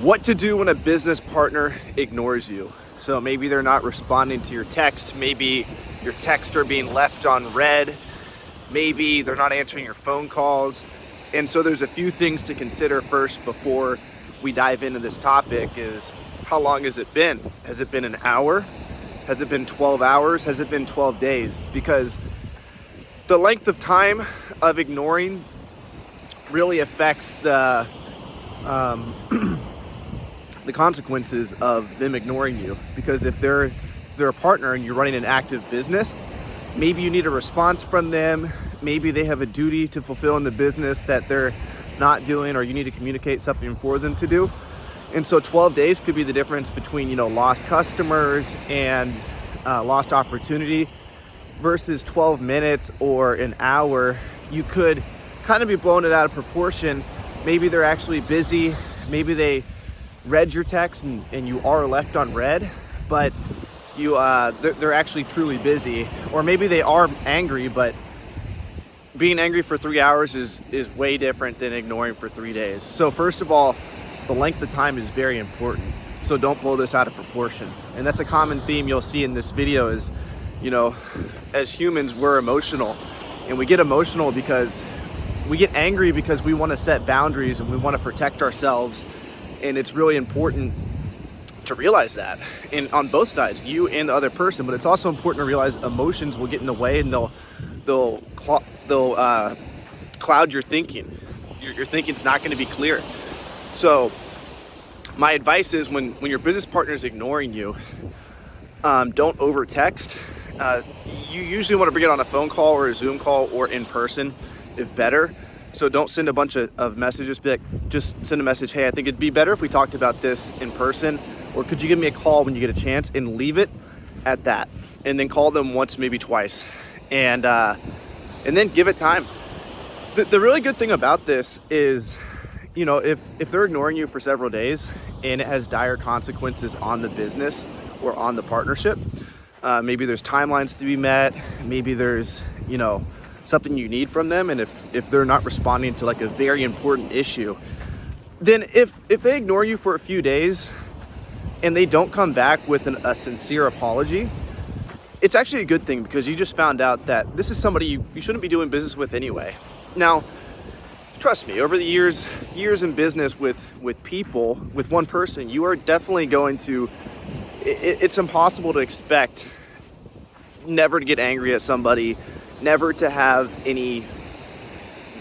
What to do when a business partner ignores you. So maybe they're not responding to your text, maybe your texts are being left on read, maybe they're not answering your phone calls. And so there's a few things to consider first before we dive into this topic is how long has it been? Has it been an hour? Has it been 12 hours? Has it been 12 days? Because the length of time of ignoring really affects the consequences of them ignoring you. Because if they're a partner and you're running an active business, maybe you need a response from them. Maybe they have a duty to fulfill in the business that they're not doing, or you need to communicate something for them to do. And so 12 days could be the difference between, lost customers and lost opportunity versus 12 minutes or an hour. You could kind of be blowing it out of proportion. Maybe they're actually busy. Maybe they read your text and you are left on read, but they're actually truly busy. Or maybe they are angry, but being angry for 3 hours is way different than ignoring for 3 days. So first of all, the length of time is very important. So don't blow this out of proportion. And that's a common theme you'll see in this video is, as humans, we're emotional. And we get emotional because we get angry because we want to set boundaries and we want to protect ourselves. And it's really important to realize that on both sides, you and the other person. But it's also important to realize emotions will get in the way and they'll cloud your thinking. Your thinking's not going to be clear. So my advice is when your business partner is ignoring you, don't over text. You usually want to bring it on a phone call or a Zoom call or in person if better. So don't send a bunch of messages. Just send a message, hey, I think it'd be better if we talked about this in person, or could you give me a call when you get a chance, and leave it at that. And then call them once, maybe twice. And then give it time. The really good thing about this is, if they're ignoring you for several days and it has dire consequences on the business or on the partnership, maybe there's timelines to be met, maybe there's, something you need from them, and if they're not responding to like a very important issue, then if they ignore you for a few days and they don't come back with a sincere apology, it's actually a good thing, because you just found out that this is somebody you shouldn't be doing business with anyway. Now, trust me, over the years in business with people, with one person, you are definitely going to, it's impossible to expect never to get angry at somebody, never to have any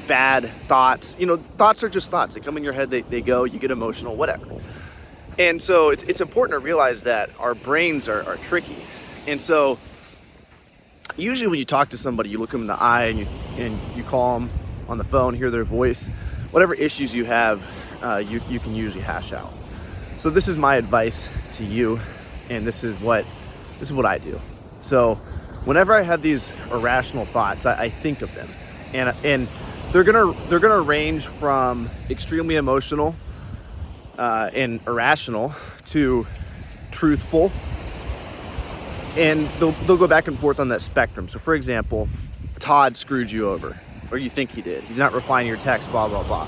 bad thoughts. Thoughts are just thoughts. They come in your head, they go, you get emotional, whatever. And so it's important to realize that our brains are tricky. And so usually when you talk to somebody, you look them in the eye and you call them on the phone, hear their voice, whatever issues you have, you can usually hash out. So this is my advice to you, and this is what I do. So whenever I have these irrational thoughts, I think of them, and they're gonna range from extremely emotional and irrational to truthful, and they'll go back and forth on that spectrum. So for example, Todd screwed you over, or you think he did. He's not replying to your text, blah, blah, blah.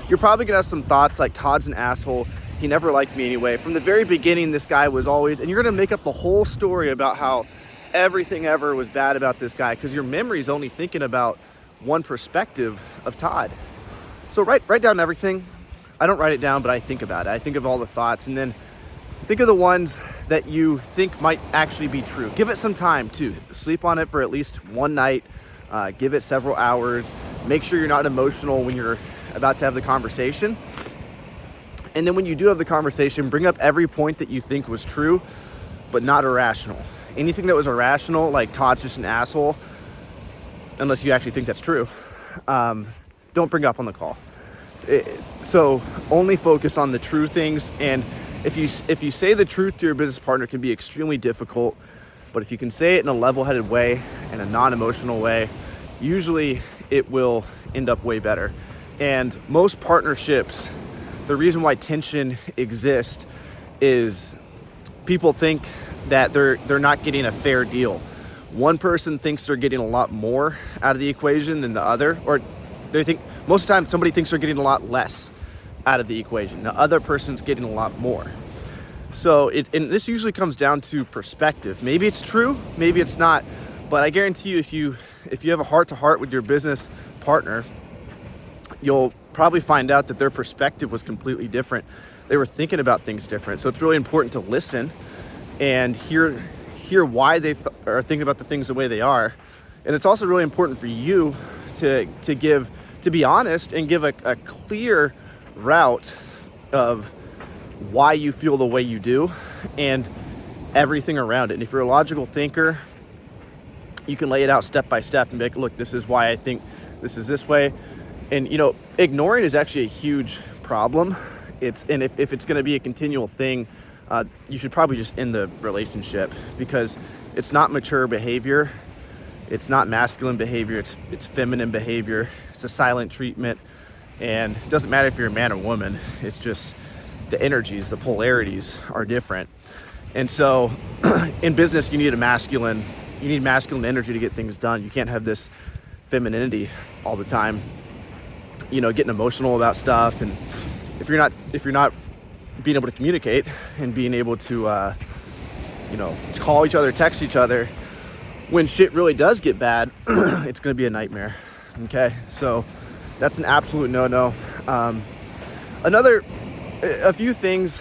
You're probably gonna have some thoughts like, Todd's an asshole. He never liked me anyway. From the very beginning, this guy was always, and you're gonna make up the whole story about how everything ever was bad about this guy, because your memory is only thinking about one perspective of Todd. So write down everything. I don't write it down, but I think about it. I think of all the thoughts, and then think of the ones that you think might actually be true. Give it some time too. Sleep on it for at least one night. Give it several hours. Make sure you're not emotional when you're about to have the conversation. And then when you do have the conversation, bring up every point that you think was true, but not irrational. Anything that was irrational, like Todd's just an asshole, unless you actually think that's true, don't bring up on the call. So only focus on the true things. And if you say the truth to your business partner, it can be extremely difficult. But if you can say it in a level-headed way and a non-emotional way, usually it will end up way better. And most partnerships, the reason why tension exists is people think that they're not getting a fair deal. One person thinks they're getting a lot more out of the equation than the other, or they think most of the time somebody thinks they're getting a lot less out of the equation. The other person's getting a lot more. So and this usually comes down to perspective. Maybe it's true, maybe it's not, but I guarantee you, if you have a heart-to-heart with your business partner, you'll probably find out that their perspective was completely different. They were thinking about things different. So it's really important to listen and hear why they are thinking about the things the way they are. And it's also really important for you to be honest and give a clear route of why you feel the way you do and everything around it. And if you're a logical thinker, you can lay it out step by step and be like, look, this is why I think this is this way. And ignoring is actually a huge problem. If it's going to be a continual thing, you should probably just end the relationship, because it's not mature behavior. It's not masculine behavior. It's feminine behavior. It's a silent treatment. And it doesn't matter if you're a man or woman. It's just the energies, the polarities are different. And so in business, you need masculine energy to get things done. You can't have this femininity all the time, getting emotional about stuff. And if you're not being able to communicate and being able to, call each other, text each other, when shit really does get bad, it's going to be a nightmare. Okay. So that's an absolute no-no. A few things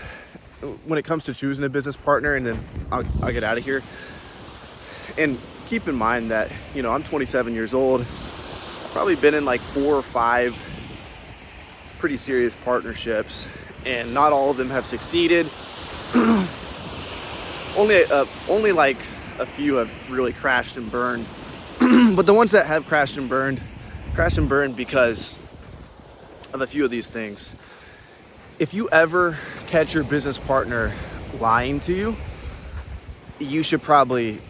when it comes to choosing a business partner, and then I'll get out of here. And keep in mind that, I'm 27 years old. I've probably been in like 4 or 5 pretty serious partnerships, and not all of them have succeeded. Only like a few have really crashed and burned. But the ones that have crashed and burned because of a few of these things. If you ever catch your business partner lying to you, you should probably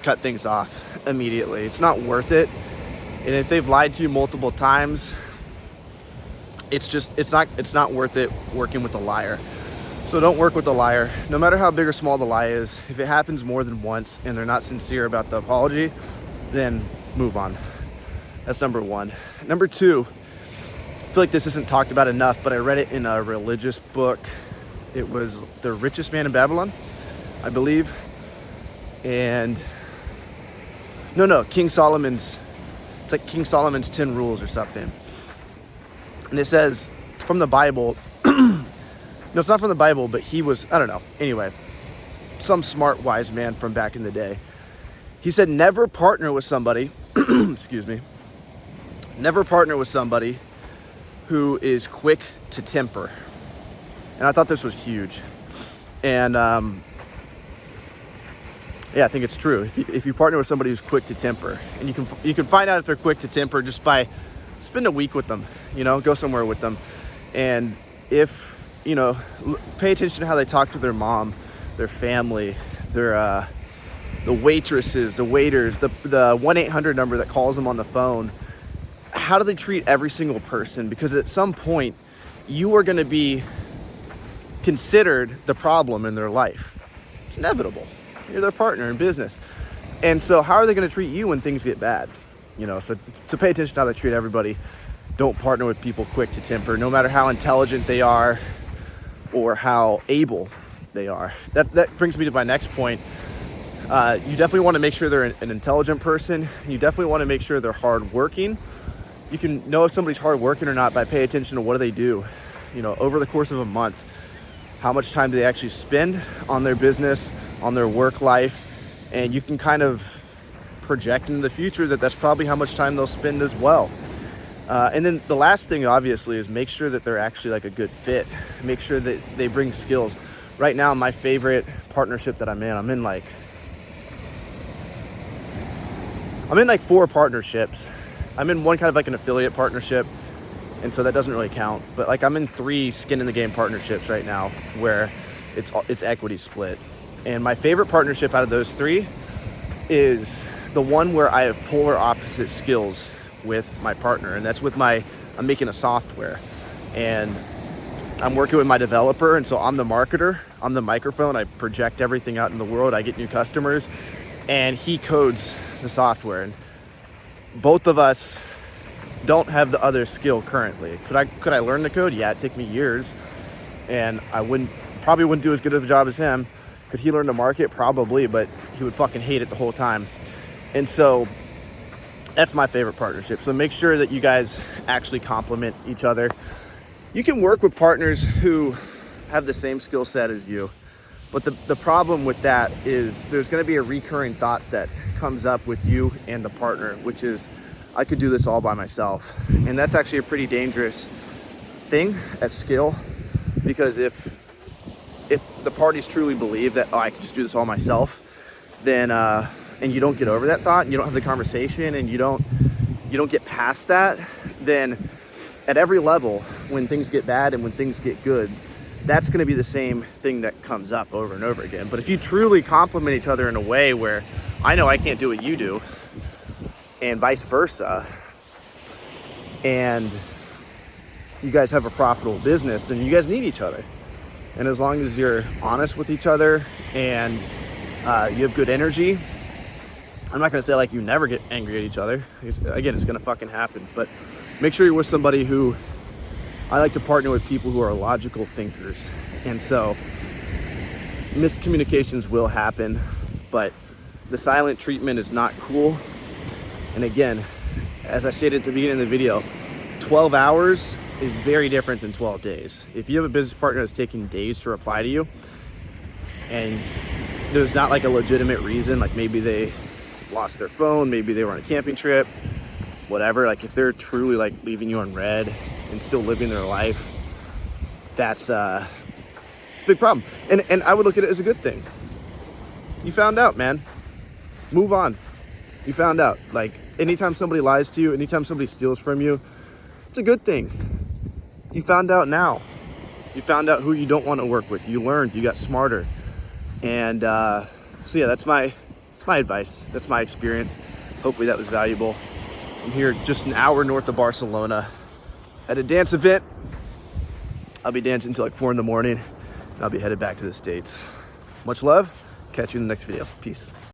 cut things off immediately. It's not worth it. And if they've lied to you multiple times, it's not worth it working with a liar. So don't work with a liar, no matter how big or small the lie is. If it happens more than once and they're not sincere about the apology, then move on. That's number 1. Number 2, I feel like this isn't talked about enough, but I read it in a religious book. It was The Richest Man in Babylon, I believe. And King Solomon's 10 rules or something. And it says from the Bible, no, it's not from the Bible, but he was, I don't know. Anyway, some smart, wise man from back in the day. He said, never partner with somebody, excuse me, never partner with somebody who is quick to temper. And I thought this was huge. And I think it's true. If you partner with somebody who's quick to temper, and you can find out if they're quick to temper just by spend a week with them, go somewhere with them. And if, pay attention to how they talk to their mom, their family, their the waitresses, the waiters, the 1-800 number that calls them on the phone. How do they treat every single person? Because at some point, you are going to be considered the problem in their life. It's inevitable. You're their partner in business. And so how are they going to treat you when things get bad? So pay attention to how they treat everybody. Don't partner with people quick to temper, no matter how intelligent they are or how able they are. That brings me to my next point. You definitely want to make sure they're an intelligent person. You definitely want to make sure they're hardworking. You can know if somebody's hardworking or not by paying attention to what do they do. Over the course of a month, how much time do they actually spend on their business, on their work life, and you can kind of project into the future that that's probably how much time they'll spend as well. And then the last thing, obviously, is make sure that they're actually like a good fit. Make sure that they bring skills. Right now, my favorite partnership that I'm in like 4 partnerships. I'm in one kind of like an affiliate partnership, and so that doesn't really count. But like I'm in 3 skin in the game partnerships right now where it's equity split. And my favorite partnership out of those 3 is the one where I have polar opposite skills with my partner, and that's I'm making a software, and I'm working with my developer, and so I'm the marketer, I'm the microphone, I project everything out in the world, I get new customers, and he codes the software. And both of us don't have the other skill currently. Could I learn the code? Yeah, it'd take me years, and I probably wouldn't do as good of a job as him. Could he learn to market? Probably, but he would fucking hate it the whole time. And so that's my favorite partnership. So make sure that you guys actually complement each other. You can work with partners who have the same skill set as you, but the problem with that is there's going to be a recurring thought that comes up with you and the partner, which is, I could do this all by myself. And that's actually a pretty dangerous thing at skill, because if the parties truly believe that, oh, I can just do this all myself, then and you don't get over that thought, and you don't have the conversation, and you don't get past that, then at every level, when things get bad and when things get good, that's going to be the same thing that comes up over and over again. But if you truly complement each other in a way where I know I can't do what you do, and vice versa, and you guys have a profitable business, then you guys need each other. And as long as you're honest with each other and you have good energy, I'm not going to say like you never get angry at each other. Again, it's going to fucking happen. But make sure you're with somebody who, I like to partner with people who are logical thinkers. And so miscommunications will happen, but the silent treatment is not cool. And again, as I stated at the beginning of the video, 12 hours is very different than 12 days. If you have a business partner that's taking days to reply to you, and there's not like a legitimate reason, like maybe they lost their phone, maybe they were on a camping trip, whatever, like if they're truly like leaving you on red and still living their life, that's a big problem. And I would look at it as a good thing. You found out, man. Move on. You found out. Like, anytime somebody lies to you, anytime somebody steals from you, it's a good thing. You found out now. You found out who you don't want to work with. You learned. You got smarter. And so yeah, that's my advice. That's my experience. Hopefully that was valuable. I'm here just an hour north of Barcelona at a dance event. I'll be dancing until like 4 in the morning. And I'll be headed back to the States. Much love. Catch you in the next video. Peace.